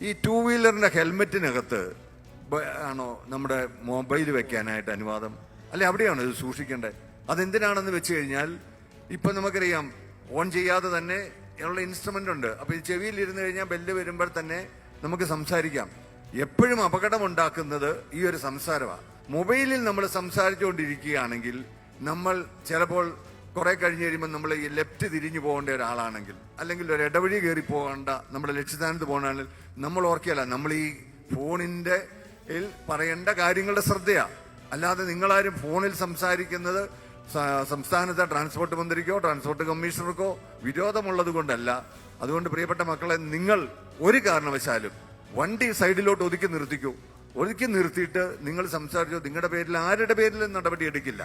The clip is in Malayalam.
ഈ ടൂ വീലറിന്റെ ഹെൽമെറ്റിനകത്ത് ആണോ നമ്മുടെ മൊബൈൽ വെക്കാനായിട്ട് അനുവാദം? അല്ലെ അവിടെയാണോ ഇത് സൂക്ഷിക്കേണ്ടത്? അതെന്തിനാണെന്ന് വെച്ച് കഴിഞ്ഞാൽ ഇപ്പൊ നമുക്കറിയാം ഓൺ ചെയ്യാതെ തന്നെ ഉള്ള ഇൻസ്ട്രുമെന്റ് ഉണ്ട്. അപ്പൊ ഈ ചെവിയിൽ ഇരുന്ന് കഴിഞ്ഞാൽ ബെല്ല് വരുമ്പോൾ തന്നെ നമുക്ക് സംസാരിക്കാം. എപ്പോഴും അപകടം ഉണ്ടാക്കുന്നത് ഈ ഒരു സംസാരമാണ്. മൊബൈലിൽ നമ്മൾ സംസാരിച്ചുകൊണ്ടിരിക്കുകയാണെങ്കിൽ നമ്മൾ ചിലപ്പോൾ കുറെ കഴിഞ്ഞ് കഴിയുമ്പോൾ നമ്മൾ ഈ ലെഫ്റ്റ് തിരിഞ്ഞു പോകേണ്ട ഒരാളാണെങ്കിൽ, അല്ലെങ്കിൽ ഒരു ഇടവഴി കയറി പോകേണ്ട നമ്മുടെ ലക്ഷ്യസ്ഥാനത്ത് പോകണമെങ്കിൽ നമ്മൾ ഓർക്കുകയല്ല, നമ്മൾ ഈ ഫോണിന്റെ പറയേണ്ട കാര്യങ്ങളുടെ ശ്രദ്ധയാ. അല്ലാതെ നിങ്ങളാരും ഫോണിൽ സംസാരിക്കുന്നത് സംസ്ഥാനത്തെ ട്രാൻസ്പോർട്ട് മന്ത്രിക്കോ ട്രാൻസ്പോർട്ട് കമ്മീഷണർക്കോ വിരോധമുള്ളത് കൊണ്ടല്ല. അതുകൊണ്ട് പ്രിയപ്പെട്ട മക്കളെ, നിങ്ങൾ ഒരു കാരണവശാലും വണ്ടി സൈഡിലോട്ട് ഒതുക്കി നിർത്തിക്കൂ. ഒതുക്കി നിർത്തിയിട്ട് നിങ്ങൾ സംസാരിച്ചോ, നിങ്ങളുടെ പേരിൽ ആരുടെ പേരിലും നടപടി എടുക്കില്ല.